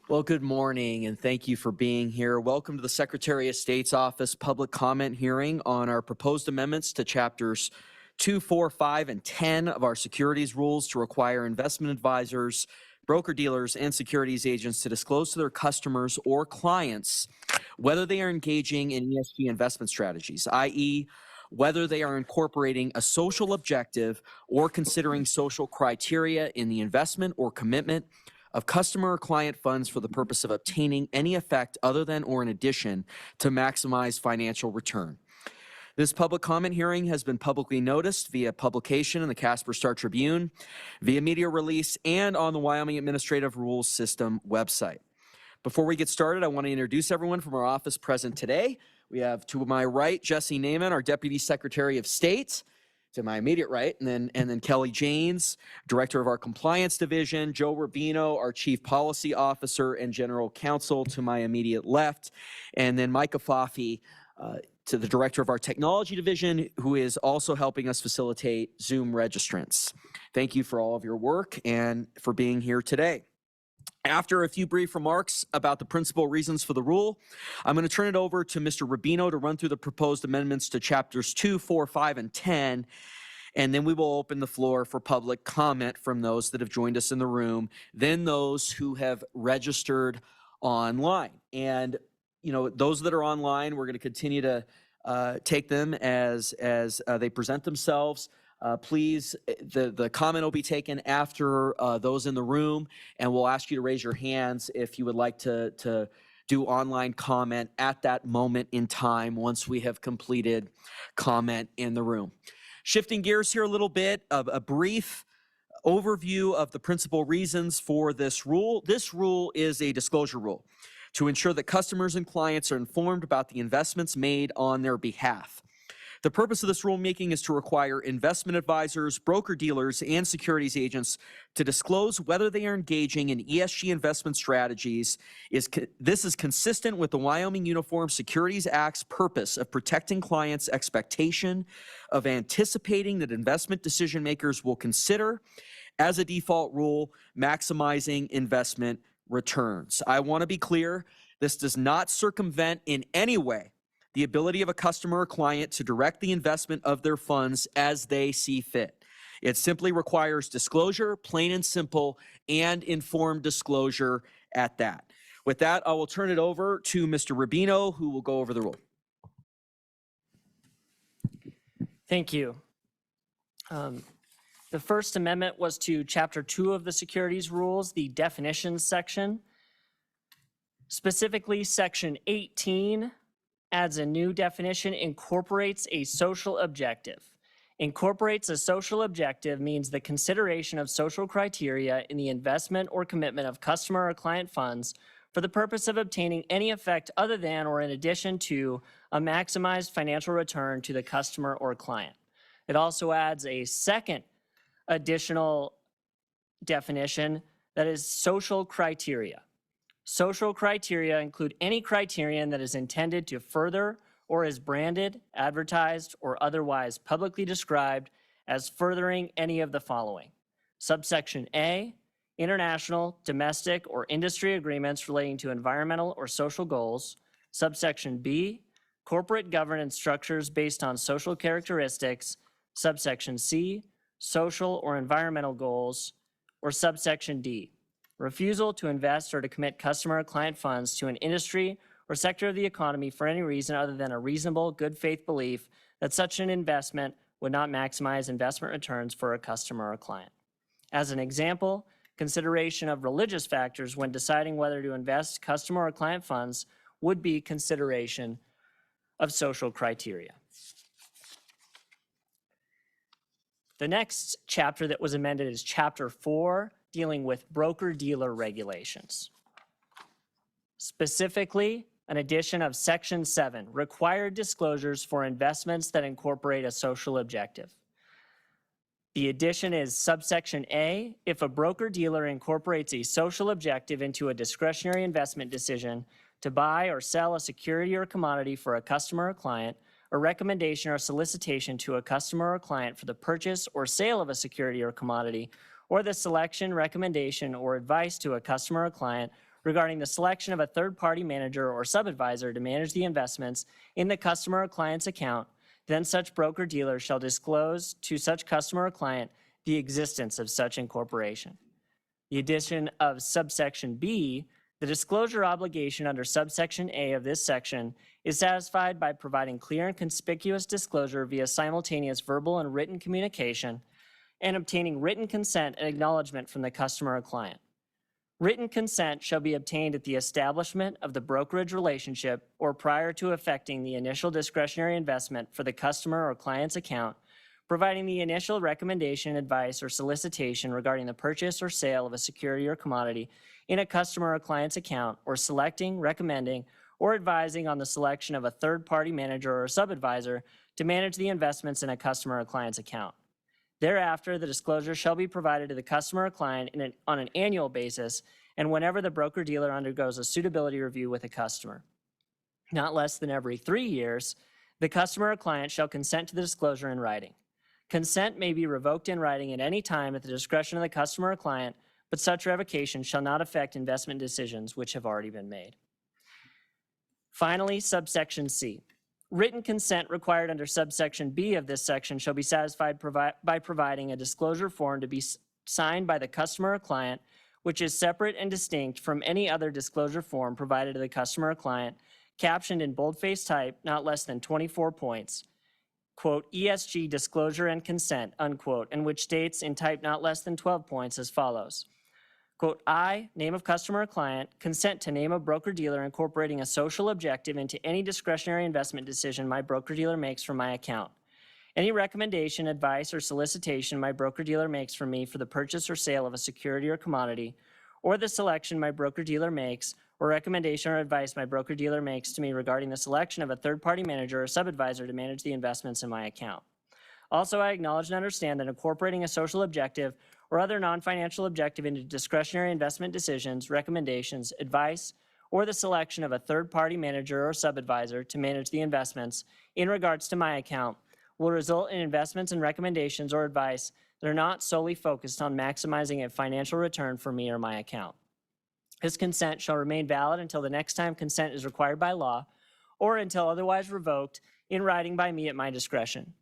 Well, good morning, and thank you for being here. Welcome to the Secretary of State's office public comment hearing on our proposed amendments to chapters 2, 4, 5, and 10 of our securities rules to require investment advisors, broker-dealers, and securities agents to disclose to their customers or clients whether they are engaging in ESG investment strategies, i.e., whether they are incorporating a social objective or considering social criteria in the investment or commitment of customer or client funds for the purpose of obtaining any effect other than or in addition to maximize financial return. This public comment hearing has been publicly noticed via publication in the Casper Star Tribune, via media release, and on the Wyoming Administrative Rules System website. Before we get started, I want to introduce everyone from our office present today. We have to my right, Jesse Naiman, our Deputy Secretary of State. To my immediate right, and then Kelly Janes, Director of our Compliance Division, Joe Rubino, our Chief Policy Officer and General Counsel to my immediate left, and then Micah Faffi, to the Director of our Technology Division, who is also helping us facilitate Zoom registrants. Thank you for all of your work and for being here today. After a few brief remarks about the principal reasons for the rule, I'm going to turn it over to Mr. Rubino to run through the proposed amendments to chapters 2, 4, 5, and 10, and then we will open the floor for public comment from those that have joined us in the room, then those who have registered online. And, you know, those that are online, we're going to continue to take them as they present themselves. Please, the comment will be taken after those in the room, and we'll ask you to raise your hands if you would like to do online comment at that moment in time once we have completed comment in the room. Shifting gears here a little bit, a brief overview of the principal reasons for this rule. This rule is a disclosure rule to ensure that customers and clients are informed about the investments made on their behalf. The purpose of this rulemaking is to require investment advisors, broker-dealers, and securities agents to disclose whether they are engaging in ESG investment strategies. This is consistent with the Wyoming Uniform Securities Act's purpose of protecting clients' expectation of anticipating that investment decision makers will consider, as a default rule, maximizing investment returns. I want to be clear, this does not circumvent in any way the ability of a customer or client to direct the investment of their funds as they see fit. It simply requires disclosure, plain and simple, and informed disclosure at that. With that, I will turn it over to Mr. Rubino, who will go over the rule. Thank you. The First Amendment was to Chapter 2 of the Securities Rules, the definitions section. Specifically, Section 18 adds a new definition, incorporates a social objective. Incorporates a social objective means the consideration of social criteria in the investment or commitment of customer or client funds for the purpose of obtaining any effect other than or in addition to a maximized financial return to the customer or client. It also adds a second additional definition that is social criteria. Social criteria include any criterion that is intended to further or is branded, advertised, or otherwise publicly described as furthering any of the following. Subsection A, international, domestic, or industry agreements relating to environmental or social goals. Subsection B, corporate governance structures based on social characteristics. Subsection C, social or environmental goals. Or subsection D, refusal to invest or to commit customer or client funds to an industry or sector of the economy for any reason other than a reasonable, good faith belief that such an investment would not maximize investment returns for a customer or client. As an example, consideration of religious factors when deciding whether to invest customer or client funds would be consideration of social criteria. The next chapter that was amended is Chapter 4, dealing with broker-dealer regulations. Specifically, an addition of Section 7, required disclosures for investments that incorporate a social objective. The addition is subsection A, if a broker-dealer incorporates a social objective into a discretionary investment decision to buy or sell a security or commodity for a customer or client, a recommendation or solicitation to a customer or client for the purchase or sale of a security or commodity, or the selection, recommendation, or advice to a customer or client regarding the selection of a third-party manager or sub-advisor to manage the investments in the customer or client's account, then such broker-dealer shall disclose to such customer or client the existence of such incorporation. The addition of subsection B, the disclosure obligation under subsection A of this section is satisfied by providing clear and conspicuous disclosure via simultaneous verbal and written communication and obtaining written consent and acknowledgement from the customer or client. Written consent shall be obtained at the establishment of the brokerage relationship or prior to effecting the initial discretionary investment for the customer or client's account, providing the initial recommendation, advice, or solicitation regarding the purchase or sale of a security or commodity in a customer or client's account, or selecting, recommending, or advising on the selection of a third-party manager or sub-advisor to manage the investments in a customer or client's account. Thereafter, the disclosure shall be provided to the customer or client on an annual basis and whenever the broker-dealer undergoes a suitability review with a customer. Not less than every 3 years, the customer or client shall consent to the disclosure in writing. Consent may be revoked in writing at any time at the discretion of the customer or client, but such revocation shall not affect investment decisions which have already been made. Finally, subsection C. Written consent required under subsection B of this section shall be satisfied by providing a disclosure form to be signed by the customer or client, which is separate and distinct from any other disclosure form provided to the customer or client, captioned in boldface type, not less than 24 points, quote, ESG disclosure and consent, unquote, and which states in type not less than 12 points as follows. Quote, I, name of customer or client, consent to name a broker-dealer incorporating a social objective into any discretionary investment decision my broker-dealer makes from my account. Any recommendation, advice, or solicitation my broker-dealer makes from me for the purchase or sale of a security or commodity, or the selection my broker-dealer makes, or recommendation or advice my broker-dealer makes to me regarding the selection of a third-party manager or sub-advisor to manage the investments in my account. Also, I acknowledge and understand that incorporating a social objective or other non-financial objective into discretionary investment decisions, recommendations, advice, or the selection of a third-party manager or sub-advisor to manage the investments in regards to my account will result in investments and recommendations or advice that are not solely focused on maximizing a financial return for me or my account. This consent shall remain valid until the next time consent is required by law or until otherwise revoked in writing by me at my discretion.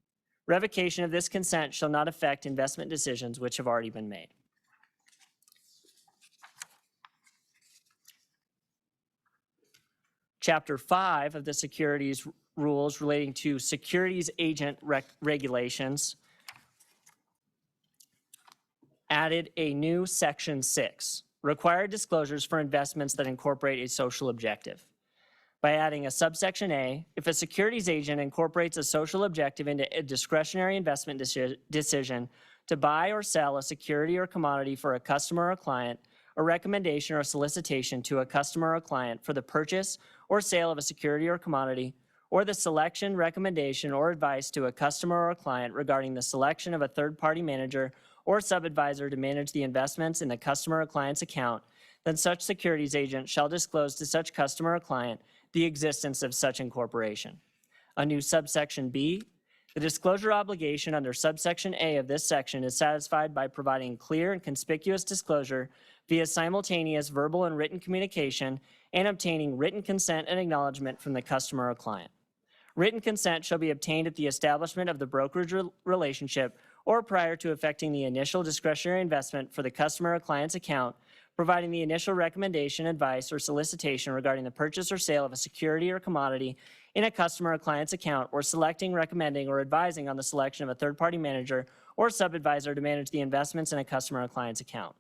Revocation of this consent shall not affect investment decisions which have already been made. Chapter 5 of the Securities Rules relating to securities agent regulations added a new Section 6, required disclosures for investments that incorporate a social objective. By adding a subsection A, if a securities agent incorporates a social objective into a discretionary investment decision to buy or sell a security or commodity for a customer or client, a recommendation or solicitation to a customer or client for the purchase or sale of a security or commodity, or the selection, recommendation, or advice to a customer or client regarding the selection of a third-party manager or sub-advisor to manage the investments in the customer or client's account, then such securities agent shall disclose to such customer or client the existence of such incorporation. A new subsection B, the disclosure obligation under subsection A of this section is satisfied by providing clear and conspicuous disclosure via simultaneous verbal and written communication and obtaining written consent and acknowledgement from the customer or client. Written consent shall be obtained at the establishment of the brokerage relationship or prior to effecting the initial discretionary investment for the customer or client's account, providing the initial recommendation, advice, or solicitation regarding the purchase or sale of a security or commodity in a customer or client's account, or selecting, recommending, or advising on the selection of a third-party manager or sub-advisor to manage the investments in a customer or client's account.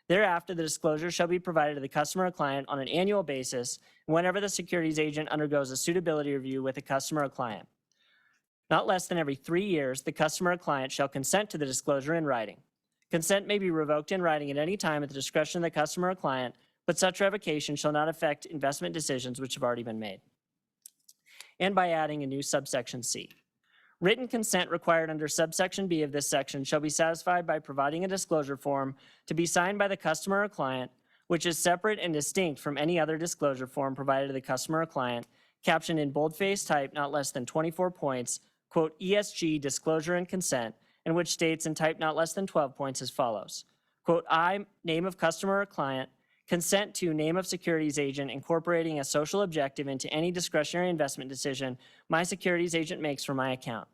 Thereafter, the disclosure shall be provided to the customer or client on an annual basis whenever the securities agent undergoes a suitability review with the customer or client. Not less than every 3 years, the customer or client shall consent to the disclosure in writing. Consent may be revoked in writing at any time at the discretion of the customer or client, but such revocation shall not affect investment decisions which have already been made. And by adding a new subsection C. Written consent required under subsection B of this section shall be satisfied by providing a disclosure form to be signed by the customer or client, which is separate and distinct from any other disclosure form provided to the customer or client, captioned in boldface type not less than 24 points, quote, ESG disclosure and consent, and which states in type not less than 12 points as follows. Quote, I, name of customer or client, consent to name of securities agent incorporating a social objective into any discretionary investment decision my securities agent makes for my account.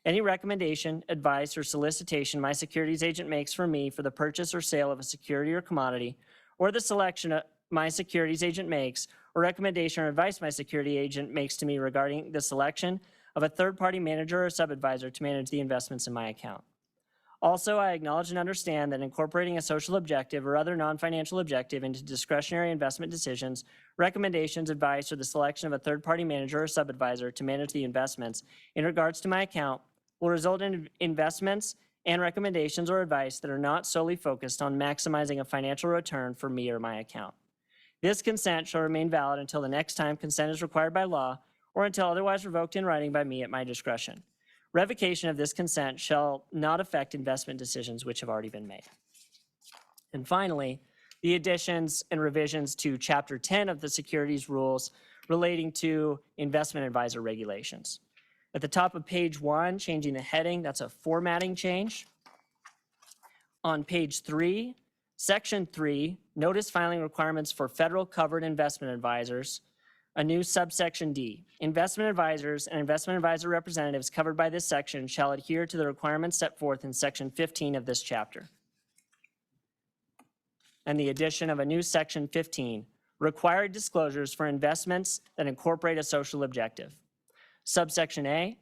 Any recommendation, advice, or solicitation my securities agent makes for me for the purchase or sale of a security or commodity, or the selection my securities agent makes, or recommendation or advice my security agent makes to me regarding the selection of a third-party manager or sub-advisor to manage the investments in my account. Also, I acknowledge and understand that incorporating a social objective or other non-financial objective into discretionary investment decisions, recommendations, advice, or the selection of a third-party manager or sub-advisor to manage the investments in regards to my account will result in investments and recommendations or advice that are not solely focused on maximizing a financial return for me or my account. This consent shall remain valid until the next time consent is required by law or until otherwise revoked in writing by me at my discretion. Revocation of this consent shall not affect investment decisions which have already been made. And finally, the additions and revisions to Chapter 10 of the Securities Rules relating to investment advisor regulations. At the top of page 1, changing the heading, that's a formatting change. On page 3, Section 3, notice filing requirements for federal covered investment advisors, a new subsection D. Investment advisors and investment advisor representatives covered by this section shall adhere to the requirements set forth in Section 15 of this chapter. And the addition of a new Section 15, required disclosures for investments that incorporate a social objective. Subsection A,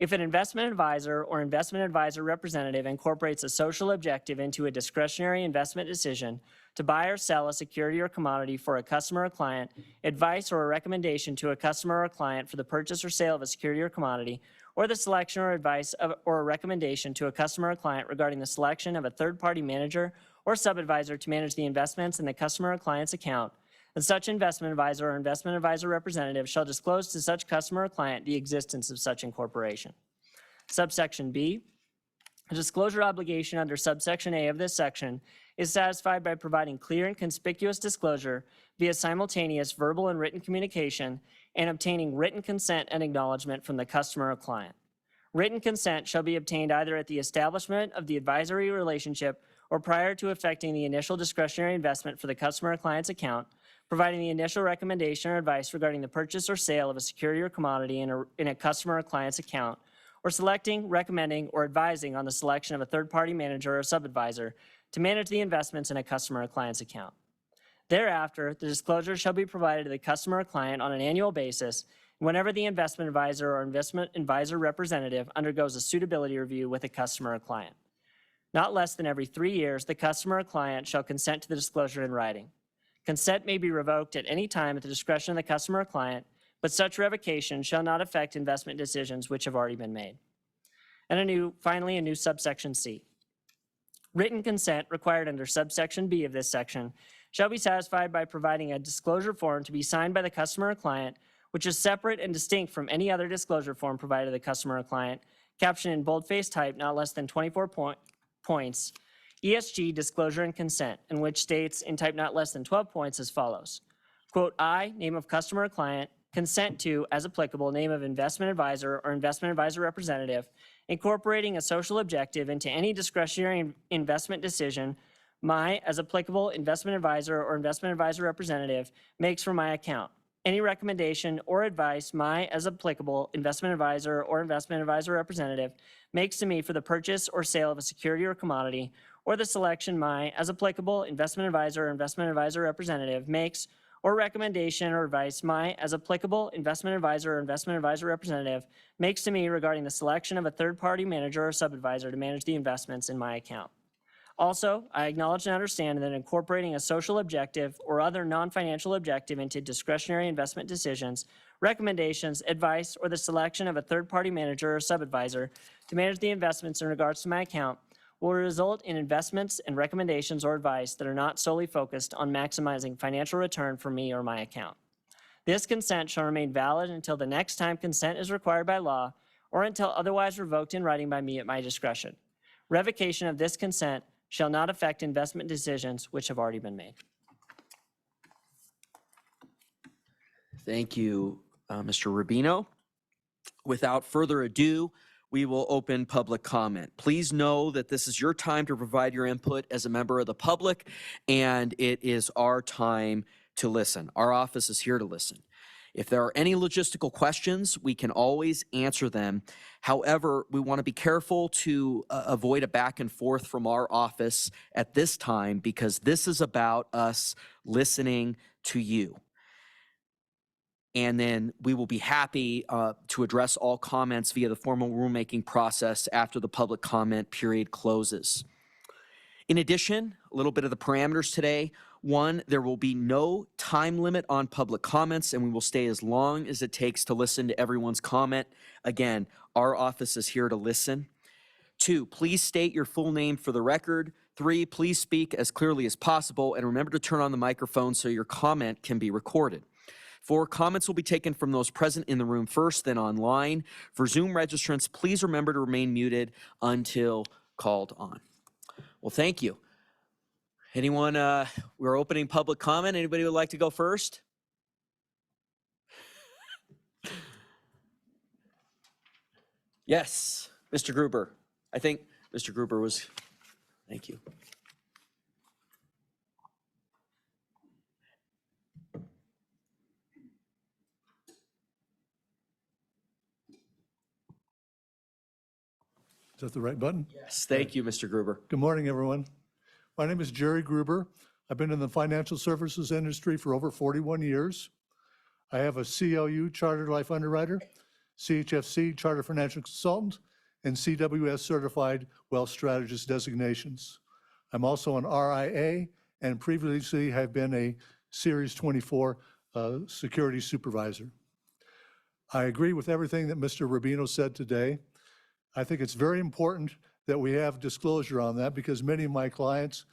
if an investment advisor or investment advisor representative incorporates a social objective into a discretionary investment decision to buy or sell a security or commodity for a customer or client, advice or a recommendation to a customer or client for the purchase or sale of a security or commodity, or the selection or advice of, or a recommendation to a customer or client regarding the selection of a third-party manager or sub-advisor to manage the investments in the customer or client's account, and such investment advisor or investment advisor representative shall disclose to such customer or client the existence of such incorporation. Subsection B, a disclosure obligation under subsection A of this section is satisfied by providing clear and conspicuous disclosure via simultaneous verbal and written communication and obtaining written consent and acknowledgement from the customer or client. Written consent shall be obtained either at the establishment of the advisory relationship or prior to effecting the initial discretionary investment for the customer or client's account, providing the initial recommendation or advice regarding the purchase or sale of a security or commodity in a customer or client's account, or selecting, recommending, or advising on the selection of a third-party manager or sub-advisor to manage the investments in a customer or client's account. Thereafter, the disclosure shall be provided to the customer or client on an annual basis whenever the investment advisor or investment advisor representative undergoes a suitability review with a customer or client. Not less than every 3 years, the customer or client shall consent to the disclosure in writing. Consent may be revoked at any time at the discretion of the customer or client, but such revocation shall not affect investment decisions which have already been made. And finally, a new subsection C. Written consent required under subsection B of this section shall be satisfied by providing a disclosure form to be signed by the customer or client, which is separate and distinct from any other disclosure form provided to the customer or client, captioned in boldface type not less than 24 points, ESG disclosure and consent, and which states in type not less than 12 points as follows. Quote, I, name of customer or client, consent to, as applicable, name of investment advisor or investment advisor representative, incorporating a social objective into any discretionary investment decision my, as applicable, investment advisor or investment advisor representative makes for my account. Any recommendation or advice my, as applicable, investment advisor or investment advisor representative makes to me for the purchase or sale of a security or commodity, or the selection my, as applicable, investment advisor or investment advisor representative makes, or recommendation or advice my, as applicable, investment advisor or investment advisor representative makes to me regarding the selection of a third-party manager or sub-advisor to manage the investments in my account. Also, I acknowledge and understand that incorporating a social objective or other non-financial objective into discretionary investment decisions, recommendations, advice, or the selection of a third-party manager or sub-advisor to manage the investments in regards to my account will result in investments and recommendations or advice that are not solely focused on maximizing financial return for me or my account. This consent shall remain valid until the next time consent is required by law or until otherwise revoked in writing by me at my discretion. Revocation of this consent shall not affect investment decisions which have already been made. Thank you, Mr. Rubino. Without further ado, we will open public comment. Please know that this is your time to provide your input as a member of the public, and it is our time to listen. Our office is here to listen. If there are any logistical questions, we can always answer them. However, we want to be careful to avoid a back and forth from our office at this time, because this is about us listening to you. And then we will be happy to address all comments via the formal rulemaking process after the public comment period closes. In addition, a little bit of the parameters today. One, there will be no time limit on public comments, and we will stay as long as it takes to listen to everyone's comment. Again, our office is here to listen. 2, please state your full name for the record. 3, please speak as clearly as possible, and remember to turn on the microphone so your comment can be recorded. 4, comments will be taken from those present in the room first, then online. For Zoom registrants, please remember to remain muted until called on. Well, thank you. Anyone, we're opening public comment. Anybody would like to go first? Yes, Mr. Gruber. I think Mr. Gruber was, thank you. Is that the right button? Yes, thank you, Mr. Gruber. Good morning, everyone. My name is Jerry Gruber. I've been in the financial services industry for over 41 years. I have a CLU Chartered Life Underwriter, CHFC Chartered Financial Consultant, and CWS Certified Wealth Strategist designations. I'm also an RIA and previously have been a Series 24 security supervisor. I agree with everything that Mr. Rubino said today. I think it's very important that we have disclosure on that, because many of my clients,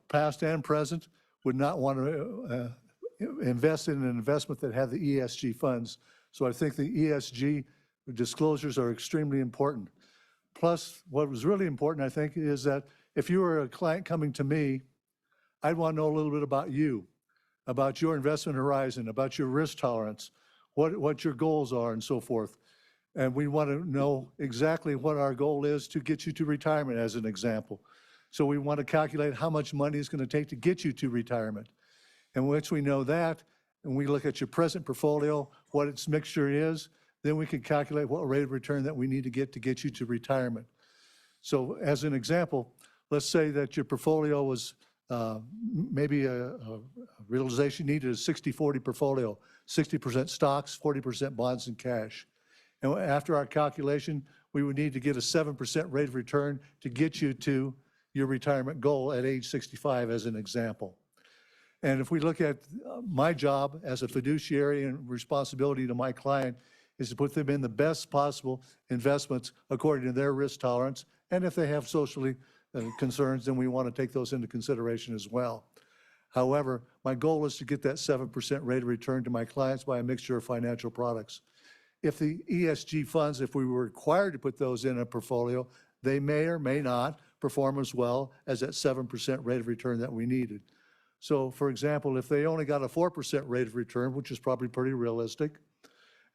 past and present, would not want to invest in an investment that had the ESG funds. So I think the ESG disclosures are extremely important. Plus, what was really important, I think, is that if you were a client coming to me, I'd want to know a little bit about you, about your investment horizon, about your risk tolerance, what your goals are, and so forth. And we want to know exactly what our goal is to get you to retirement, as an example. So we want to calculate how much money it's going to take to get you to retirement. And once we know that, and we look at your present portfolio, what its mixture is, then we can calculate what rate of return that we need to get you to retirement. So as an example, let's say that your portfolio was maybe a realization needed a 60-40 portfolio, 60% stocks, 40% bonds and cash. And after our calculation, we would need to get a 7% rate of return to get you to your retirement goal at age 65, as an example. And if we look at my job as a fiduciary and responsibility to my client is to put them in the best possible investments according to their risk tolerance. And if they have socially concerns, then we want to take those into consideration as well. However, my goal is to get that 7% rate of return to my clients by a mixture of financial products. If the ESG funds, if we were required to put those in a portfolio, they may or may not perform as well as that 7% rate of return that we needed. So for example, if they only got a 4% rate of return, which is probably pretty realistic,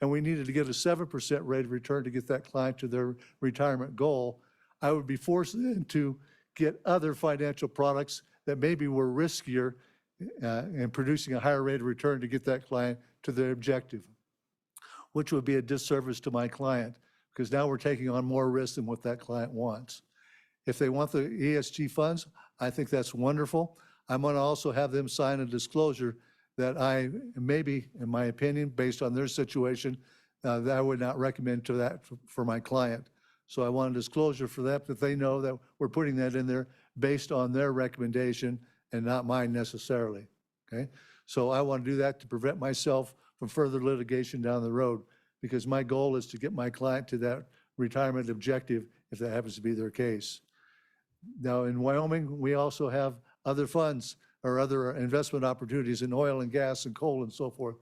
and we needed to get a 7% rate of return to get that client to their retirement goal, I would be forced then to get other financial products that maybe were riskier and producing a higher rate of return to get that client to their objective, which would be a disservice to my client, because now we're taking on more risk than what that client wants. If they want the ESG funds, I think that's wonderful. I'm going to also have them sign a disclosure that I maybe, in my opinion, based on their situation, that I would not recommend to that for my client. So I want a disclosure for that they know that we're putting that in there based on their recommendation and not mine necessarily, okay? So I want to do that to prevent myself from further litigation down the road, because my goal is to get my client to that retirement objective if that happens to be their case. Now in Wyoming, we also have other funds or other investment opportunities in oil and gas and coal and so forth.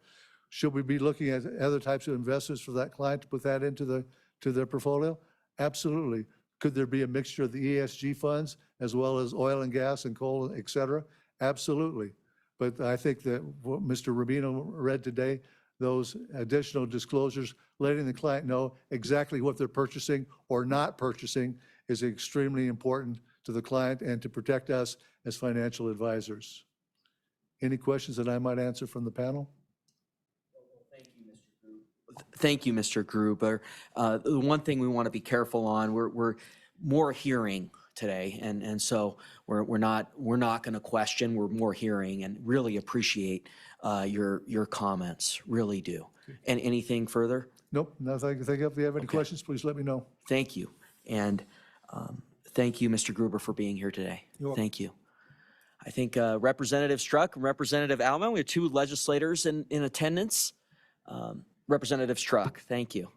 Should we be looking at other types of investments for that client to put that into their portfolio? Absolutely. Could there be a mixture of the ESG funds as well as oil and gas and coal, et cetera? Absolutely. But I think that what Mr. Rubino read today, those additional disclosures, letting the client know exactly what they're purchasing or not purchasing is extremely important to the client and to protect us as financial advisors. Any questions that I might answer from the panel? Thank you, Mr. Gruber. The one thing we want to be careful on, we're more hearing today, and so we're not going to question. We're more hearing, and really appreciate your comments. Really do. And anything further? Nope, nothing I can think of. If you have any Okay. questions, please let me know. Thank you, and thank you, Mr. Gruber, for being here today. You're welcome. Thank you. I think Representative Struck and Representative Alman, we have two legislators in attendance. Representative Struck, thank you.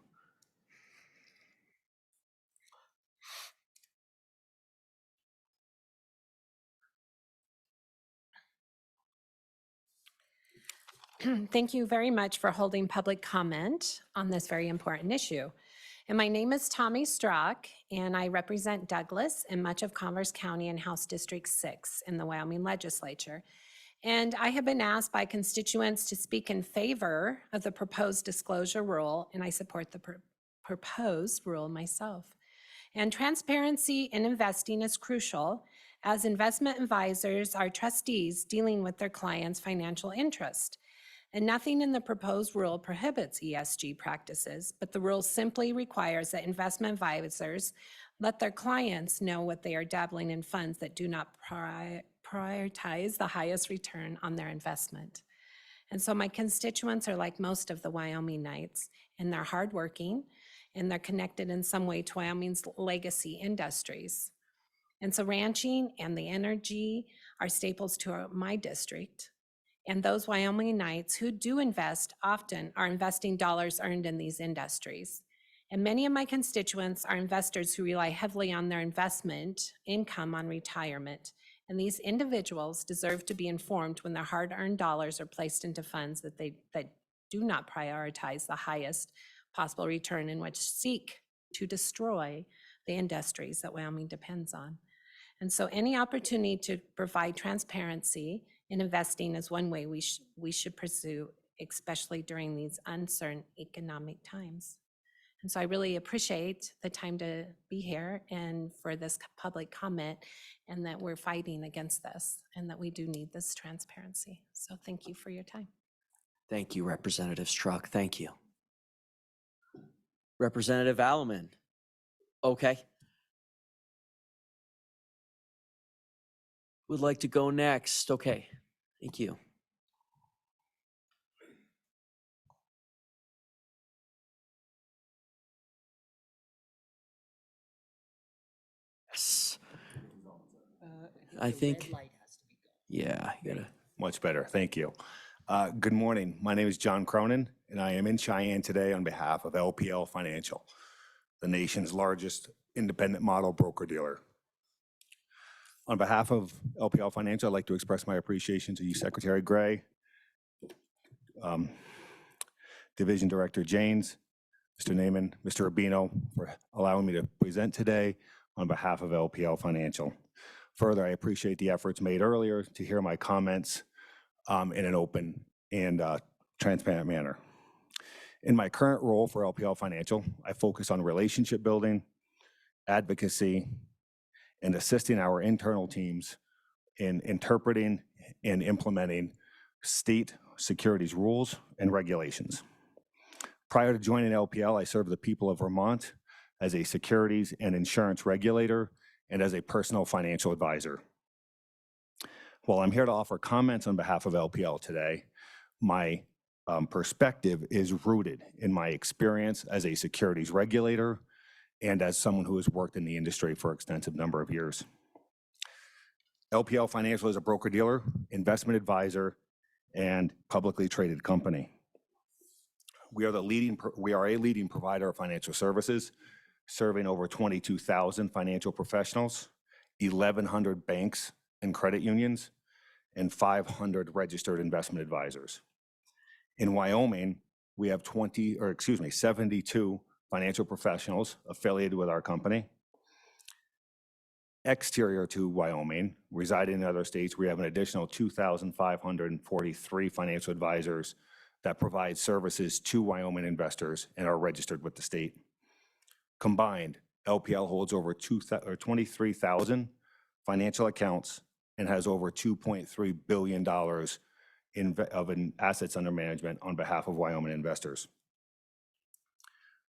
Thank you very much for holding public comment on this very important issue. And my name is Tommy Strzok, and I represent Douglas and much of Converse County and House District 6 in the Wyoming Legislature. And I have been asked by constituents to speak in favor of the proposed disclosure rule, and I support the proposed rule myself. And transparency in investing is crucial, as investment advisors are trustees dealing with their clients' financial interest. And nothing in the proposed rule prohibits ESG practices, but the rule simply requires that investment advisors let their clients know what they are dabbling in funds that do not prioritize the highest return on their investment. And so my constituents are like most of the Wyomingites, and they're hardworking, and they're connected in some way to Wyoming's legacy industries. And so ranching and the energy are staples to my district. And those Wyomingites who do invest often are investing dollars earned in these industries. And many of my constituents are investors who rely heavily on their investment income on retirement. And these individuals deserve to be informed when their hard-earned dollars are placed into funds that do not prioritize the highest possible return and which seek to destroy the industries that Wyoming depends on. And so any opportunity to provide transparency in investing is one way we should pursue, especially during these uncertain economic times. And so I really appreciate the time to be here and for this public comment, and that we're fighting against this and that we do need this transparency. So thank you for your time. Thank you, Representative Struck. Thank you. Representative Alman. Okay. Would like to go next. Okay. Thank you. Yes. I think, yeah, you gotta. Much better, thank you. Good morning, my name is John Cronin, and I am in Cheyenne today on behalf of LPL Financial, the nation's largest independent model broker-dealer. On behalf of LPL Financial, I'd like to express my appreciation to you, Secretary Gray, Division Director Janes, Mr. Naiman, Mr. Urbino, for allowing me to present today on behalf of LPL Financial. Further, I appreciate the efforts made earlier to hear my comments in an open and transparent manner. In my current role for LPL Financial, I focus on relationship building, advocacy, and assisting our internal teams in interpreting and implementing state securities rules and regulations. Prior to joining LPL, I served the people of Vermont as a securities and insurance regulator and as a personal financial advisor. While I'm here to offer comments on behalf of LPL today, my perspective is rooted in my experience as a securities regulator and as someone who has worked in the industry for an extensive number of years. LPL Financial is a broker-dealer, investment advisor, and publicly traded company. We are a leading provider of financial services, serving over 22,000 financial professionals, 1,100 banks and credit unions, and 500 registered investment advisors. In Wyoming, we have 72 financial professionals affiliated with our company. Exterior to Wyoming, residing in other states, we have an additional 2,543 financial advisors that provide services to Wyoming investors and are registered with the state. Combined, LPL holds over 23,000 financial accounts and has over $2.3 billion in assets under management on behalf of Wyoming investors.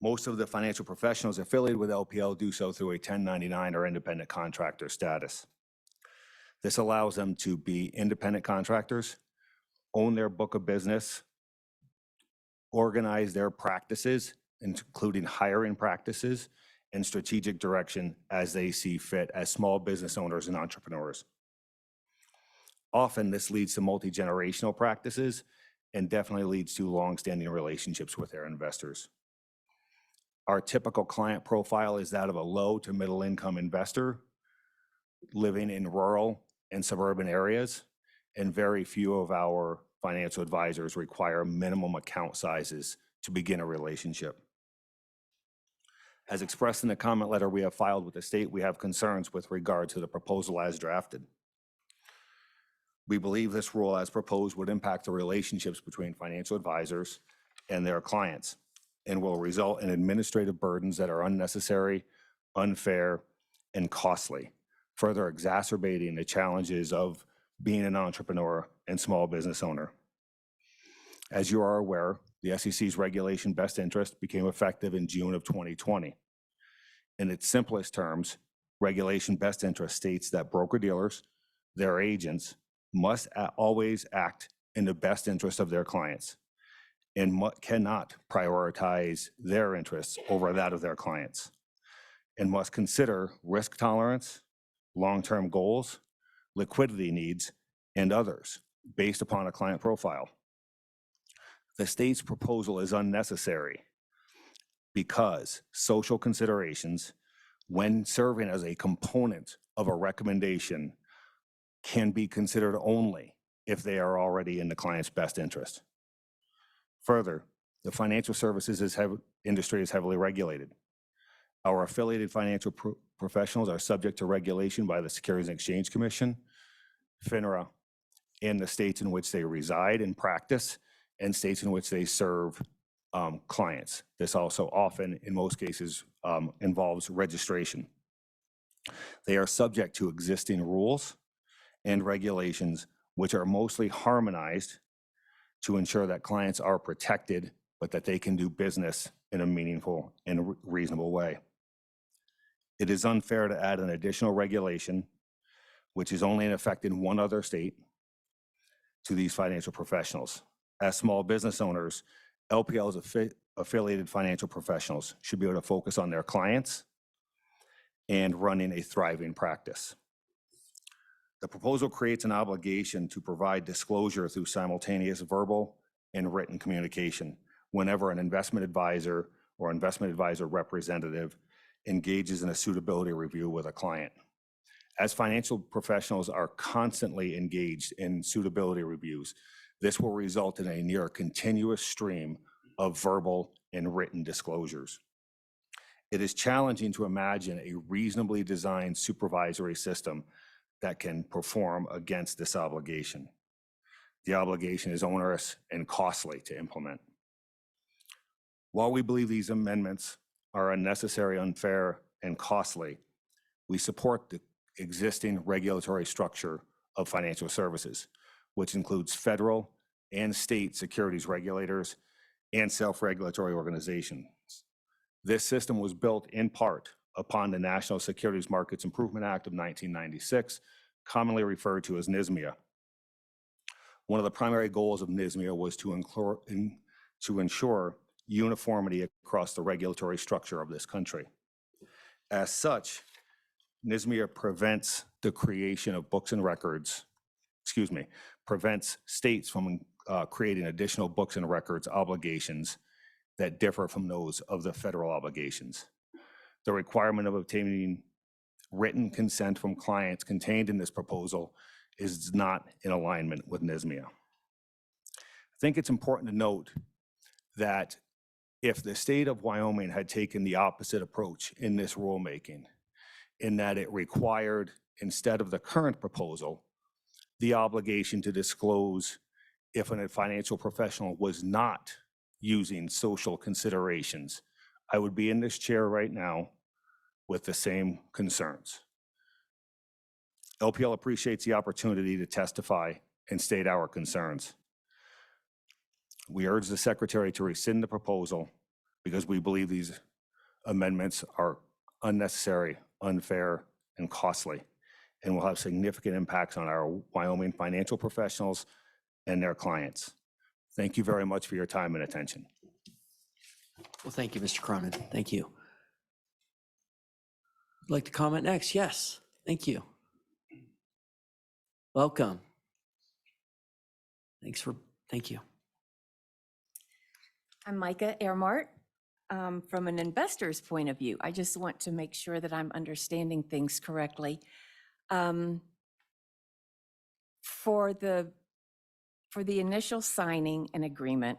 Most of the financial professionals affiliated with LPL do so through a 1099 or independent contractor status. This allows them to be independent contractors, own their book of business, organize their practices, including hiring practices and strategic direction as they see fit as small business owners and entrepreneurs. Often this leads to multi-generational practices and definitely leads to long-standing relationships with their investors. Our typical client profile is that of a low to middle income investor living in rural and suburban areas, and very few of our financial advisors require minimum account sizes to begin a relationship. As expressed in the comment letter we have filed with the state, we have concerns with regard to the proposal as drafted. We believe this rule as proposed would impact the relationships between financial advisors and their clients and will result in administrative burdens that are unnecessary, unfair, and costly, further exacerbating the challenges of being an entrepreneur and small business owner. As you are aware, the SEC's regulation best interest became effective in June of 2020. In its simplest terms, regulation best interest states that broker-dealers, their agents, must always act in the best interest of their clients and cannot prioritize their interests over that of their clients, and must consider risk tolerance, long-term goals, liquidity needs, and others based upon a client profile. The state's proposal is unnecessary because social considerations, when serving as a component of a recommendation, can be considered only if they are already in the client's best interest. Further, the financial services industry is heavily regulated. Our affiliated financial professionals are subject to regulation by the Securities and Exchange Commission, FINRA, and the states in which they reside and practice, and states in which they serve clients. This also often, in most cases, involves registration. They are subject to existing rules and regulations, which are mostly harmonized to ensure that clients are protected, but that they can do business in a meaningful and reasonable way. It is unfair to add an additional regulation, which is only in effect in one other state, to these financial professionals. As small business owners, LPL's affiliated financial professionals should be able to focus on their clients and running a thriving practice. The proposal creates an obligation to provide disclosure through simultaneous verbal and written communication whenever an investment advisor or investment advisor representative engages in a suitability review with a client. As financial professionals are constantly engaged in suitability reviews, this will result in a near continuous stream of verbal and written disclosures. It is challenging to imagine a reasonably designed supervisory system that can perform against this obligation. The obligation is onerous and costly to implement. While we believe these amendments are unnecessary, unfair, and costly, we support the existing regulatory structure of financial services, which includes federal and state securities regulators and self-regulatory organizations. This system was built in part upon the National Securities Markets Improvement Act of 1996, commonly referred to as NSMIA. One of the primary goals of NSMIA was to ensure uniformity across the regulatory structure of this country. As such, NSMIA prevents the creation of books and records, prevents states from creating additional books and records obligations that differ from those of the federal obligations. The requirement of obtaining written consent from clients contained in this proposal is not in alignment with NSMIA. I think it's important to note that if the state of Wyoming had taken the opposite approach in this rulemaking, in that it required, instead of the current proposal, the obligation to disclose if a financial professional was not using social considerations, I would be in this chair right now with the same concerns. LPL appreciates the opportunity to testify and state our concerns. We urge the Secretary to rescind the proposal because we believe these amendments are unnecessary, unfair, and costly, and will have significant impacts on our Wyoming financial professionals and their clients. Thank you very much for your time and attention. Well, thank you, Mr. Cronin. Thank you. Would like to comment next? Yes, thank you. Welcome. Thank you. I'm Micah Ehrmart. From an investor's point of view, I just want to make sure that I'm understanding things correctly. For the initial signing an agreement,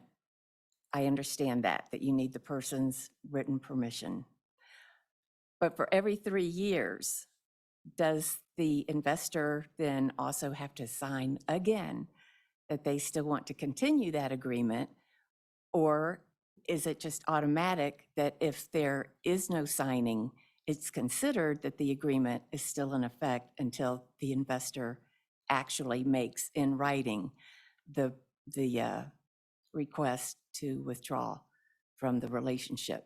I understand that you need the person's written permission. But for every 3 years, does the investor then also have to sign again that they still want to continue that agreement? Or is it just automatic that if there is no signing, it's considered that the agreement is still in effect until the investor actually makes in writing the request to withdraw from the relationship?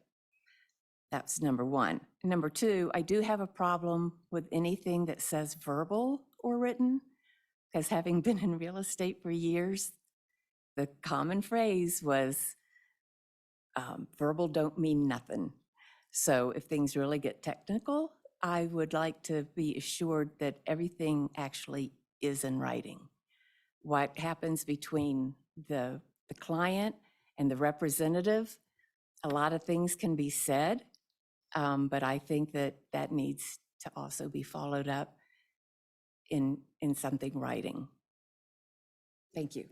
That's number one. Number two, I do have a problem with anything that says verbal or written, because having been in real estate for years, the common phrase was verbal don't mean nothing. So if things really get technical, I would like to be assured that everything actually is in writing. What happens between the client and the representative, a lot of things can be said, but I think that needs to also be followed up in something writing. Thank you.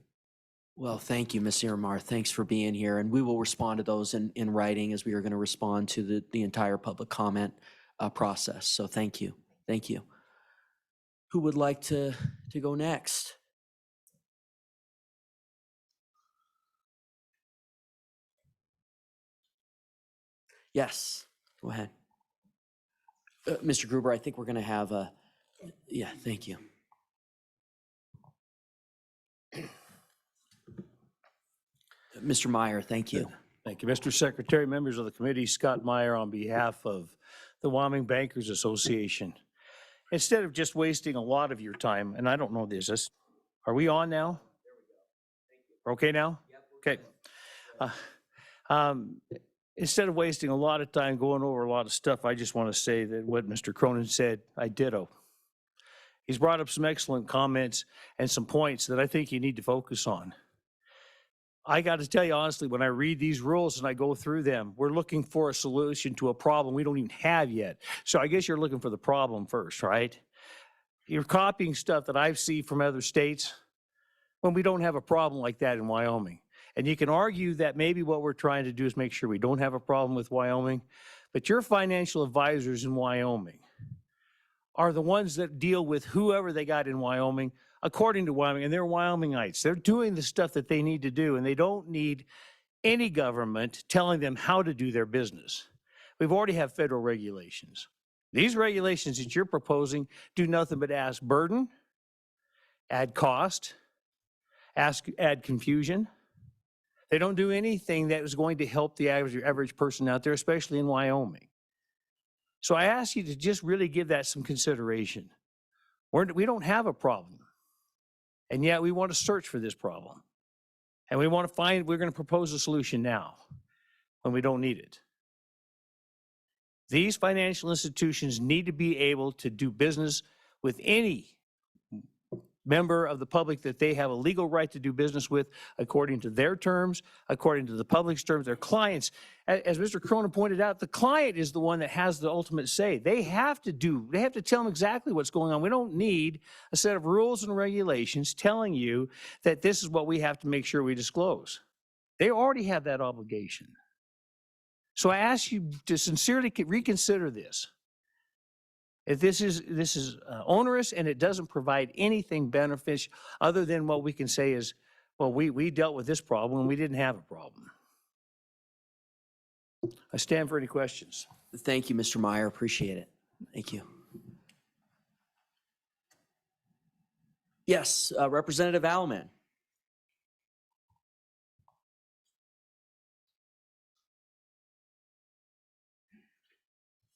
Well, thank you, Ms. Ehrmart. Thanks for being here. And we will respond to those in writing as we are going to respond to the entire public comment process. So thank you. Thank you. Who would like to go next? Yes, go ahead. Mr. Gruber, I think we're going to have a, yeah, thank you. Mr. Meyer, thank you. Thank you, Mr. Secretary, members of the committee. Scott Meyer on behalf of the Wyoming Bankers Association. Instead of just wasting a lot of your time, and I don't know this, are we on now? We're okay now? Okay. Instead of wasting a lot of time going over a lot of stuff, I just want to say that what Mr. Cronin said, I ditto. He's brought up some excellent comments and some points that I think you need to focus on. I got to tell you honestly, when I read these rules and I go through them, we're looking for a solution to a problem we don't even have yet. So I guess you're looking for the problem first, right? You're copying stuff that I've seen from other states when we don't have a problem like that in Wyoming. And you can argue that maybe what we're trying to do is make sure we don't have a problem with Wyoming, but your financial advisors in Wyoming are the ones that deal with whoever they got in Wyoming, according to Wyoming, and they're Wyomingites. They're doing the stuff that they need to do, and they don't need any government telling them how to do their business. We've already have federal regulations. These regulations that you're proposing do nothing but add burden, add cost, add confusion. They don't do anything that is going to help the average person out there, especially in Wyoming. So I ask you to just really give that some consideration. We don't have a problem. And yet we want to search for this problem. And we want to we're going to propose a solution now when we don't need it. These financial institutions need to be able to do business with any member of the public that they have a legal right to do business with according to their terms, according to the public's terms, their clients. As Mr. Cronin pointed out, the client is the one that has the ultimate say. They have to tell them exactly what's going on. We don't need a set of rules and regulations telling you that this is what we have to make sure we disclose. They already have that obligation. So I ask you to sincerely reconsider this. If this is onerous and it doesn't provide anything beneficial other than what we can say is Well, we dealt with this problem and we didn't have a problem. I stand for any questions. Thank you, Mr. Meyer. Appreciate it. Thank you. Yes, Representative Alman.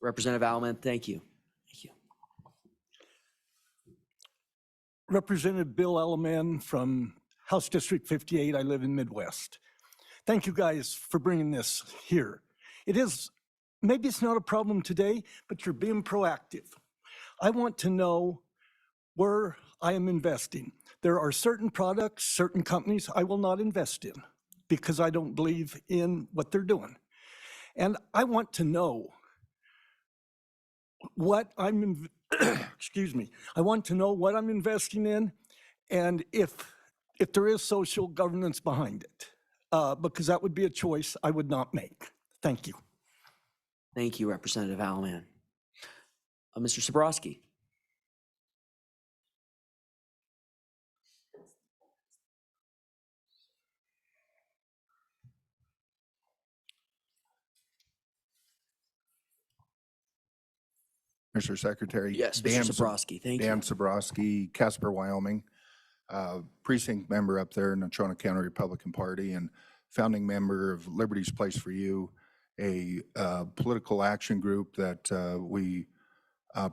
Representative Alman, thank you. Thank you. Representative Bill Elliman from House District 58. I live in Midwest. Thank you guys for bringing this here. It is, maybe it's not a problem today, but you're being proactive. I want to know where I am investing. There are certain products, certain companies I will not invest in because I don't believe in what they're doing. And I want to know what I'm, excuse me, I want to know what I'm investing in and if there is social governance behind it, because that would be a choice I would not make. Thank you. Thank you, Representative Alman. Mr. Sabrowski. Mr. Secretary. Yes, Dan Mr. Sabrowski, thank Dan you. Sabrowski, Casper, Wyoming, precinct member up there in the Natrona County Republican Party and founding member of Liberty's Place for You, a political action group that we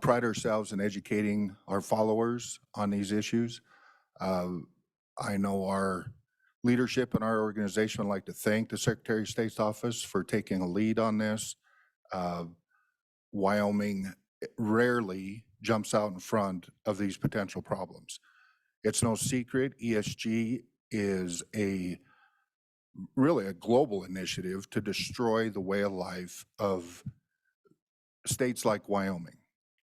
pride ourselves in educating our followers on these issues. I know our leadership in our organization would like to thank the Secretary of State's office for taking a lead on this. Wyoming rarely jumps out in front of these potential problems. It's no secret ESG is really a global initiative to destroy the way of life of states like Wyoming.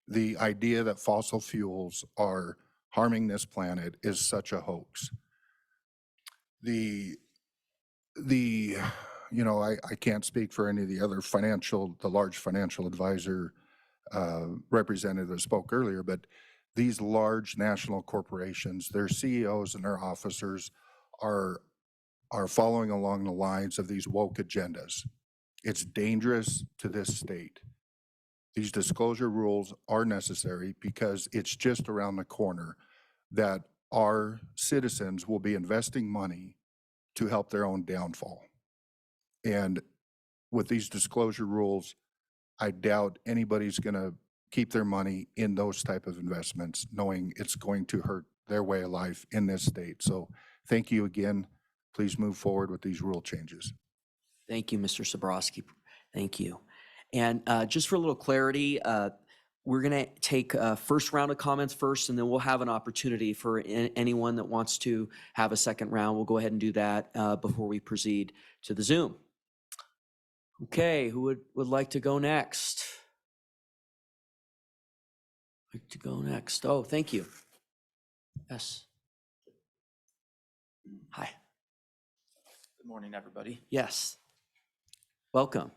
The idea that fossil fuels are harming this planet is such a hoax. I can't speak for any of the other the large financial advisor representative that spoke earlier, but these large national corporations, their CEOs and their officers are following along the lines of these woke agendas. It's dangerous to this state. These disclosure rules are necessary because it's just around the corner that our citizens will be investing money to help their own downfall. And with these disclosure rules, I doubt anybody's going to keep their money in those type of investments, knowing it's going to hurt their way of life in this state. So thank you again. Please move forward with these rule changes. Thank you, Mr. Sabrowski. Thank you. And just for a little clarity, we're going to take a first round of comments first, and then we'll have an opportunity for anyone that wants to have a second round. We'll go ahead and do that before we proceed to the Zoom. Okay, who would like to go next? Oh, thank you. Yes. Hi. Good morning, everybody. Yes. Welcome.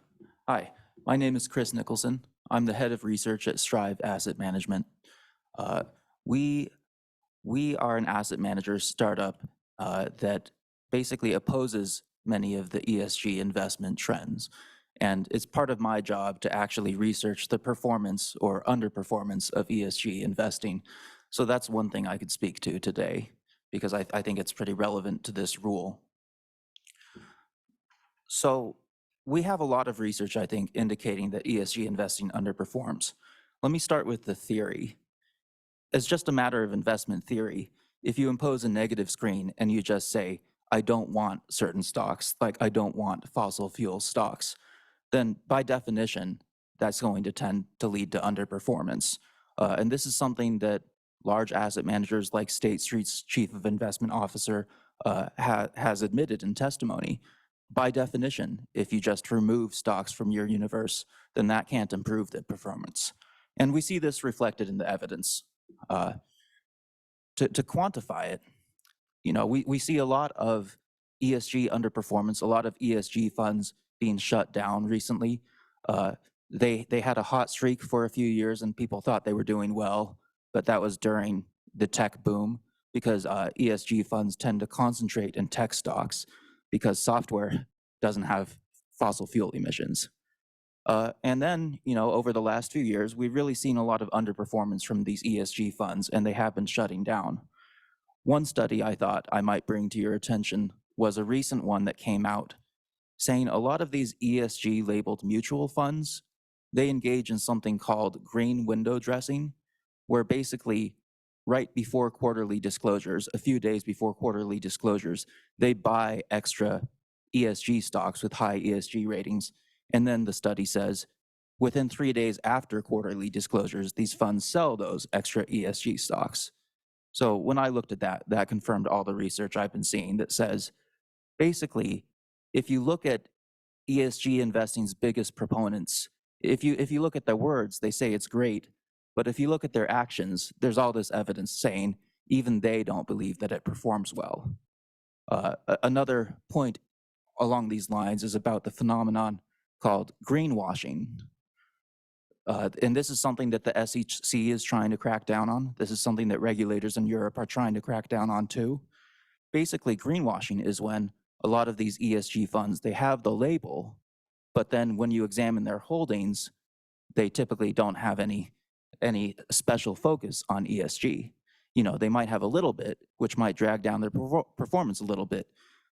Hi, my name is Chris Nicholson. I'm the head of research at Strive Asset Management. We are an asset manager startup that basically opposes many of the ESG investment trends. And it's part of my job to actually research the performance or underperformance of ESG investing. So that's one thing I could speak to today, because I think it's pretty relevant to this rule. So we have a lot of research, I think, indicating that ESG investing underperforms. Let me start with the theory. It's just a matter of investment theory. If you impose a negative screen and you just say, I don't want certain stocks, like I don't want fossil fuel stocks, then by definition, that's going to tend to lead to underperformance. And this is something that large asset managers like State Street's chief of investment officer has admitted in testimony. By definition, if you just remove stocks from your universe, then that can't improve the performance. And we see this reflected in the evidence. To quantify it, we see a lot of ESG underperformance, a lot of ESG funds being shut down recently. They had a hot streak for a few years and people thought they were doing well, but that was during the tech boom, because ESG funds tend to concentrate in tech stocks because software doesn't have fossil fuel emissions. And then, over the last few years, we've really seen a lot of underperformance from these ESG funds, and they have been shutting down. One study I thought I might bring to your attention was a recent one that came out saying a lot of these ESG labeled mutual funds, they engage in something called green window dressing, where basically right before quarterly disclosures, a few days before quarterly disclosures, they buy extra ESG stocks with high ESG ratings. And then the study says, within 3 days after quarterly disclosures, these funds sell those extra ESG stocks. So when I looked at that, that confirmed all the research I've been seeing that says, basically, if you look at ESG investing's biggest proponents, if you look at their words, they say it's great. But if you look at their actions, there's all this evidence saying even they don't believe that it performs well. Another point along these lines is about the phenomenon called greenwashing. And this is something that the SEC is trying to crack down on. This is something that regulators in Europe are trying to crack down on too. Basically, greenwashing is when a lot of these ESG funds, they have the label, but then when you examine their holdings, they typically don't have any special focus on ESG. They might have a little bit, which might drag down their performance a little bit,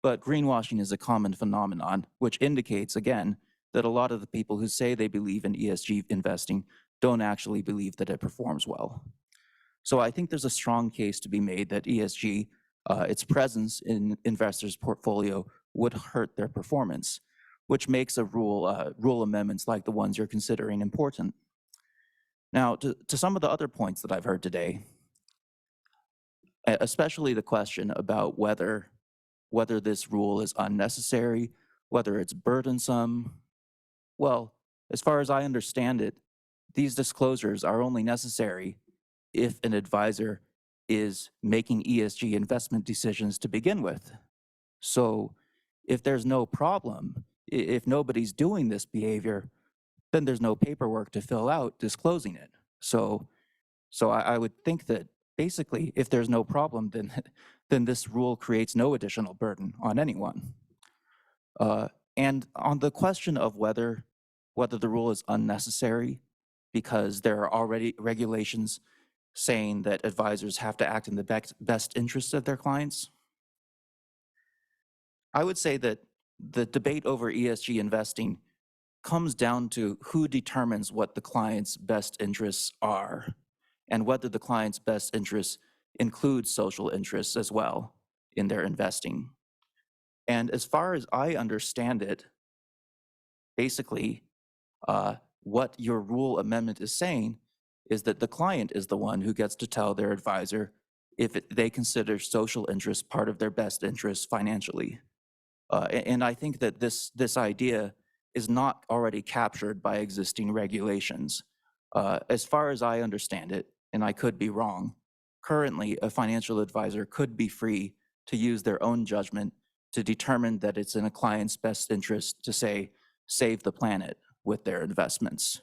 but greenwashing is a common phenomenon, which indicates, again, that a lot of the people who say they believe in ESG investing don't actually believe that it performs well. So I think there's a strong case to be made that ESG, its presence in investors' portfolio would hurt their performance, which makes rule amendments like the ones you're considering important. Now, to some of the other points that I've heard today, especially the question about whether this rule is unnecessary, whether it's burdensome. Well, as far as I understand it, these disclosures are only necessary if an advisor is making ESG investment decisions to begin with. So if there's no problem, if nobody's doing this behavior, then there's no paperwork to fill out disclosing it. So I would think that basically, if there's no problem, then this rule creates no additional burden on anyone. And on the question of whether the rule is unnecessary, because there are already regulations saying that advisors have to act in the best interests of their clients, I would say that the debate over ESG investing comes down to who determines what the client's best interests are and whether the client's best interests include social interests as well in their investing. And as far as I understand it, basically, what your rule amendment is saying is that the client is the one who gets to tell their advisor if they consider social interests part of their best interests financially. And I think that this idea is not already captured by existing regulations. As far as I understand it, and I could be wrong, currently a financial advisor could be free to use their own judgment to determine that it's in a client's best interest to say, save the planet with their investments.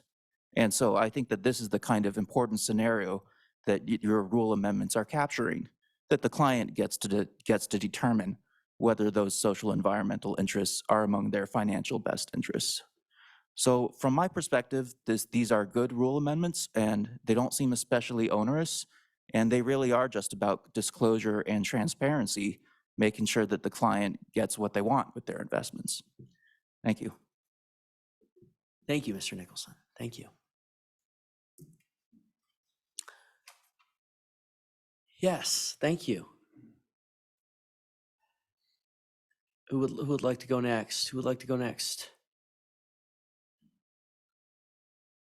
And so I think that this is the kind of important scenario that your rule amendments are capturing, that the client gets to determine whether those social environmental interests are among their financial best interests. So from my perspective, these are good rule amendments, and they don't seem especially onerous, and they really are just about disclosure and transparency, making sure that the client gets what they want with their investments. Thank you. Thank you, Mr. Nicholson. Thank you. Yes, thank you. Who would like to go next? Who would like to go next?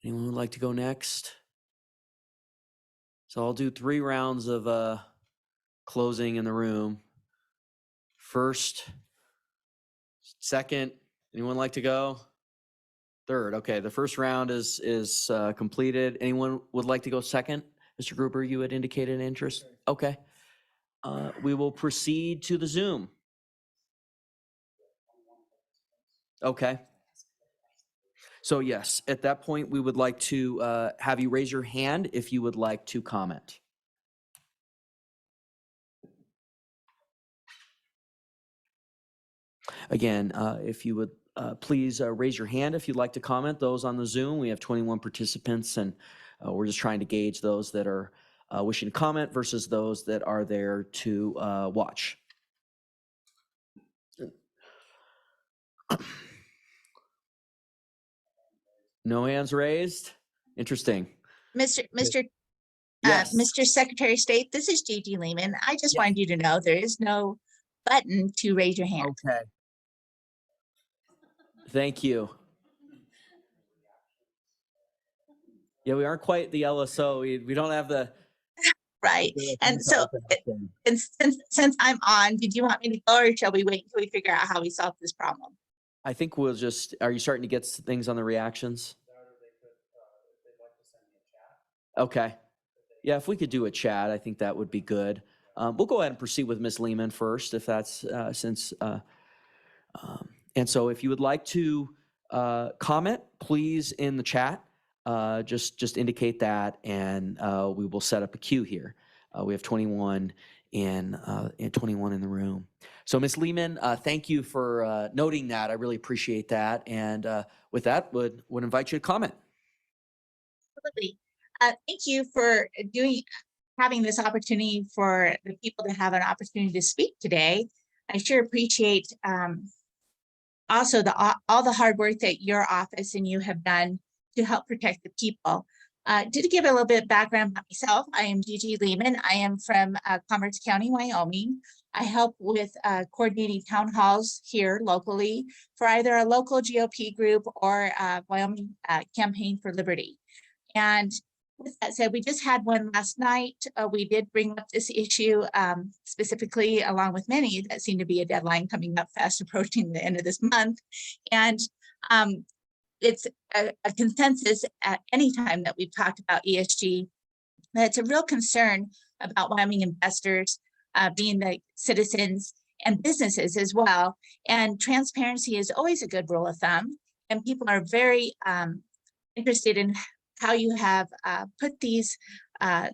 Anyone would like to go next? So I'll do 3 rounds of closing in the room. First, second, anyone like to go? Third, okay, the first round is completed. Anyone would like to go second? Mr. Gruber, you had indicated an interest? Okay. We will proceed to the Zoom. Okay. So yes, at that point, we would like to have you raise your hand if you would like to comment. Again, if you would please raise your hand if you'd like to comment. Those on the Zoom, we have 21 participants, and we're just trying to gauge those that are wishing to comment versus those that are there to watch. No hands raised? Interesting. Yes. Mr. Secretary of State, this is Gigi Lehman. I just Yes. wanted you to know there is no button to raise your hand. Okay. Thank you. Yeah, we aren't quite the LSO. We don't have the. Right. And so, and since I'm on, did you want me to go or shall we wait until we figure out how we solve this problem? I think we'll just, are you starting to get things on the reactions? Okay. Yeah, if we could do a chat, I think that would be good. We'll go ahead and proceed with Ms. Lehman first, if that's and so if you would like to comment, please in the chat, just indicate that, and we will set up a queue here. We have 21 and 21 in the room. So Ms. Lehman, thank you for noting that. I really appreciate that. And with that, would invite you to comment. Absolutely. Thank you for having this opportunity for the people to have an opportunity to speak today. I sure appreciate also all the hard work that your office and you have done to help protect the people. To give a little bit of background about myself, I am Gigi Lehman. I am from Commerce County, Wyoming. I help with coordinating town halls here locally for either a local GOP group or Wyoming Campaign for Liberty. And with that said, we just had one last night. We did bring up this issue specifically, along with many that seem to be a deadline coming up fast approaching the end of this month. And it's a consensus at any time that we've talked about ESG, that it's a real concern about Wyoming investors being the citizens and businesses as well. And transparency is always a good rule of thumb. And people are very interested in how you have put these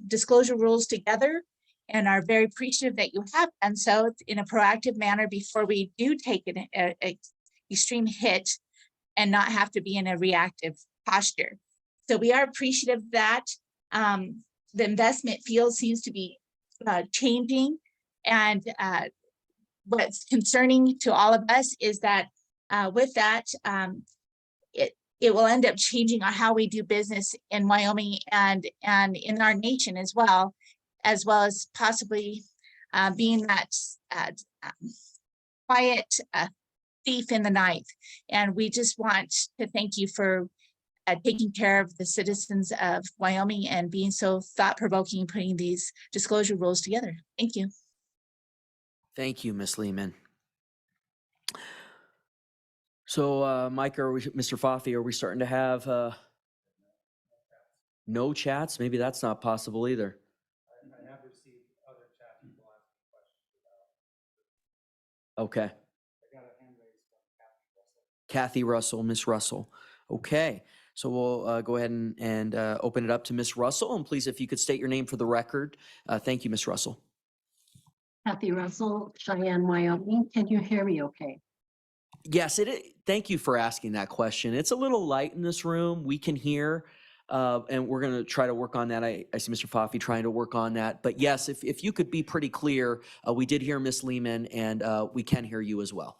disclosure rules together, and are very appreciative that you have done so in a proactive manner before we do take an extreme hit and not have to be in a reactive posture. So we are appreciative that the investment field seems to be changing, and what's concerning to all of us is that with that, it will end up changing on how we do business in Wyoming and in our nation as well as possibly being that quiet thief in the night. And we just want to thank you for taking care of the citizens of Wyoming and being so thought-provoking, putting these disclosure rules together. Thank you. Thank you, Ms. Lehman. So, Mike, Mr. Foffey, are we starting to have no chats? Maybe that's not possible either. I have received other chat people asking questions about. Okay. I got a hand raised from Kathy Russell, Miss Russell. Okay. So we'll go ahead and open it up to Miss Russell. And please, if you could state your name for the record. Thank you, Miss Russell. Kathy Russell, Cheyenne, Wyoming. Can you hear me okay? Yes, thank you for asking that question. It's a little light in this room. We can hear, and we're going to try to work on that. I see Mr. Foffey trying to work on that. But yes, if you could be pretty clear, we did hear Ms. Lehman, and we can hear you as well.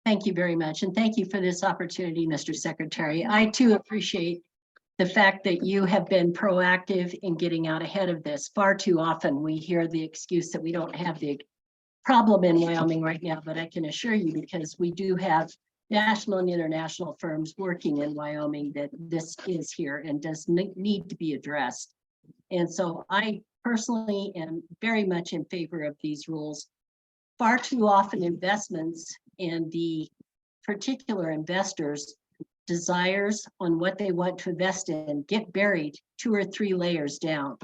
Thank you very much. And thank you for this opportunity, Mr. Secretary. I too appreciate the fact that you have been proactive in getting out ahead of this. Far too often we hear the excuse that we don't have the problem in Wyoming right now, but I can assure you, because we do have national and international firms working in Wyoming, that this is here and does need to be addressed. And so I personally am very much in favor of these rules. Far too often investments and the particular investors' desires on what they want to invest in get buried 2 or 3 layers down.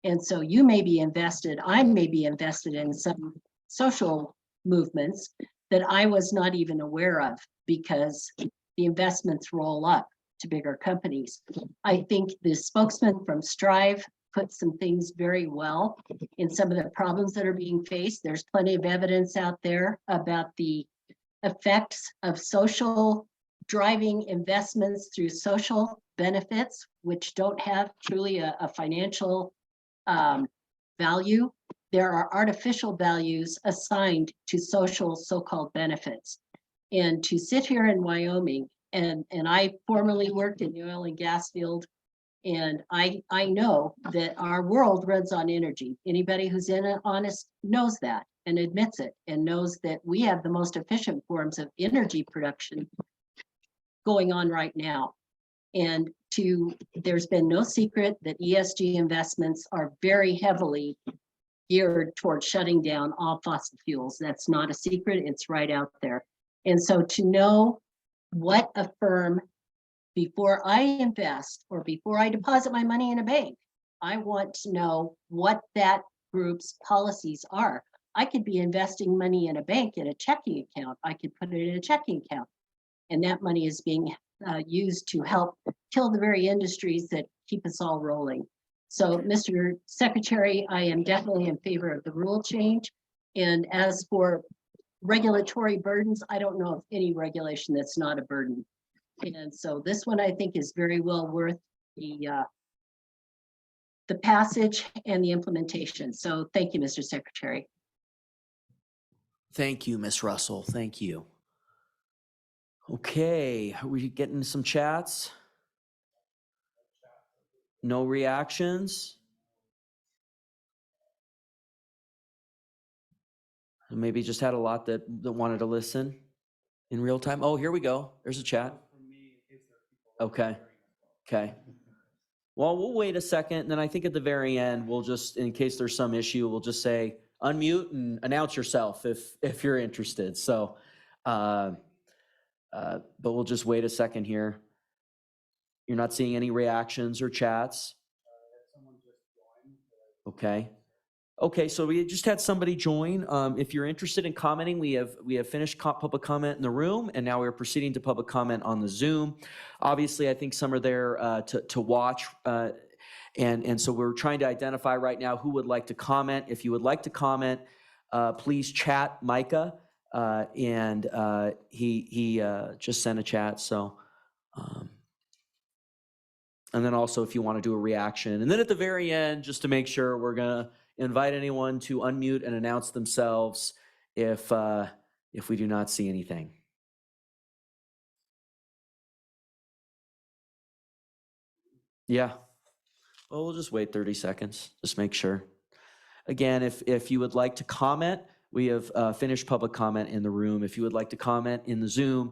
And so you may be invested, I may be invested in some social movements that I was not even aware of, because the investments roll up to bigger companies. I think the spokesman from Strive put some things very well in some of the problems that are being faced. There's plenty of evidence out there about the effects of social driving investments through social benefits, which don't have truly a financial value. There are artificial values assigned to social so-called benefits. And to sit here in Wyoming, and I formerly worked in the oil and gas field, and I know that our world runs on energy. Anybody who's in it honest knows that and admits it, and knows that we have the most efficient forms of energy production going on right now. And there's been no secret that ESG investments are very heavily geared towards shutting down all fossil fuels. That's not a secret, it's right out there. And so to know what a firm, before I invest or before I deposit my money in a bank, I want to know what that group's policies are. I could be investing money in a bank in a checking account. I could put it in a checking account, and that money is being used to help kill the very industries that keep us all rolling. So, Mr. Secretary, I am definitely in favor of the rule change. And as for regulatory burdens, I don't know of any regulation that's not a burden. And so this one I think is very well worth the passage and the implementation. So thank you, Mr. Secretary. Thank you, Ms. Russell. Thank you. Okay, are we getting some chats? No reactions? Maybe just had a lot that wanted to listen in real time. Oh, here we go. There's a chat. Okay. Okay. Well, we'll wait a second, and then I think at the very end, we'll just, in case there's some issue, we'll just say unmute and announce yourself if you're interested. So, but we'll just wait a second here. You're not seeing any reactions or chats? Okay. Okay, so we just had somebody join. If you're interested in commenting, we have finished public comment in the room, and now we're proceeding to public comment on the Zoom. Obviously, I think some are there to watch, and so we're trying to identify right now who would like to comment. If you would like to comment, please chat Micah, and he just sent a chat. So, and then also if you want to do a reaction, and then at the very end, just to make sure, we're gonna invite anyone to unmute and announce themselves if we do not see anything. Yeah. Well, we'll just wait 30 seconds. Just make sure. Again, if you would like to comment, we have finished public comment in the room. If you would like to comment in the Zoom,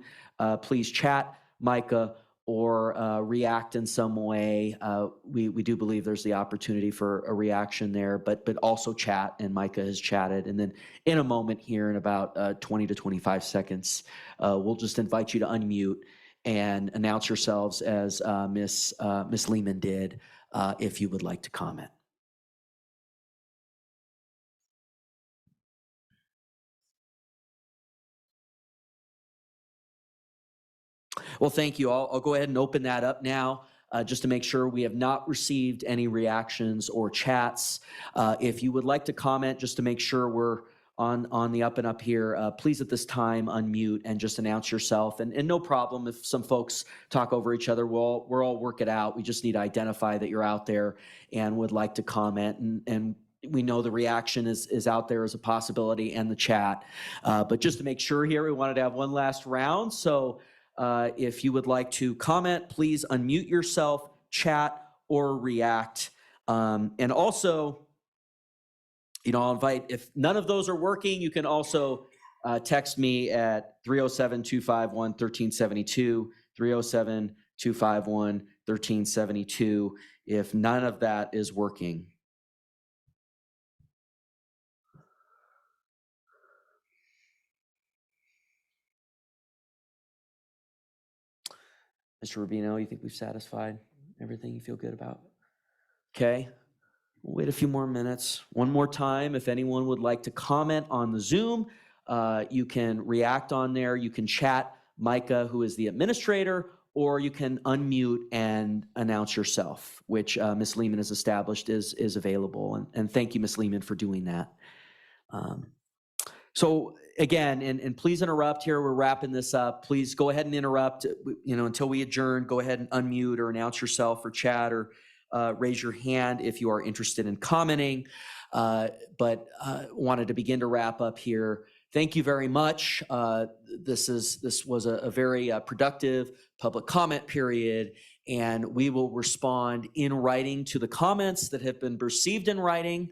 please chat Micah or react in some way. We do believe there's the opportunity for a reaction there, but also chat, and Micah has chatted. And then in a moment here, in about 20 to 25 seconds, we'll just invite you to unmute and announce yourselves as Miss Lehman did, if you would like to comment. Well, thank you. I'll go ahead and open that up now, just to make sure we have not received any reactions or chats. If you would like to comment, just to make sure we're on the up and up here, please at this time unmute and just announce yourself. And no problem if some folks talk over each other. We'll all work it out. We just need to identify that you're out there and would like to comment. And we know the reaction is out there as a possibility, and the chat. But just to make sure here, we wanted to have one last round. So if you would like to comment, please unmute yourself, chat, or react. And also, I'll invite, if none of those are working, you can also text me at 307-251-1372, 307-251-1372, if none of that is working. Mr. Rubino, you think we've satisfied everything you feel good about? Okay. We'll wait a few more minutes. One more time, if anyone would like to comment on the Zoom, you can react on there. You can chat Micah, who is the administrator, or you can unmute and announce yourself, which Ms. Lehman has established is available. And thank you, Ms. Lehman, for doing that. So again, and please interrupt here. We're wrapping this up. Please go ahead and interrupt, until we adjourn. Go ahead and unmute or announce yourself or chat or raise your hand if you are interested in commenting. But wanted to begin to wrap up here. Thank you very much. This was a very productive public comment period, and we will respond in writing to the comments that have been received in writing,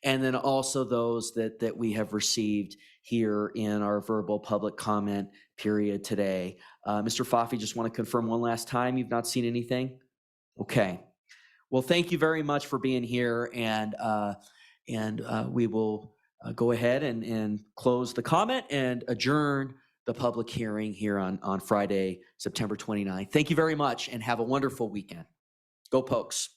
and then also those that we have received here in our verbal public comment period today. Mr. Foffey, just want to confirm one last time, you've not seen anything? Okay. Well, thank you very much for being here, and we will go ahead and close the comment and adjourn the public hearing here on Friday, September 29th. Thank you very much, and have a wonderful weekend. Go Pokes.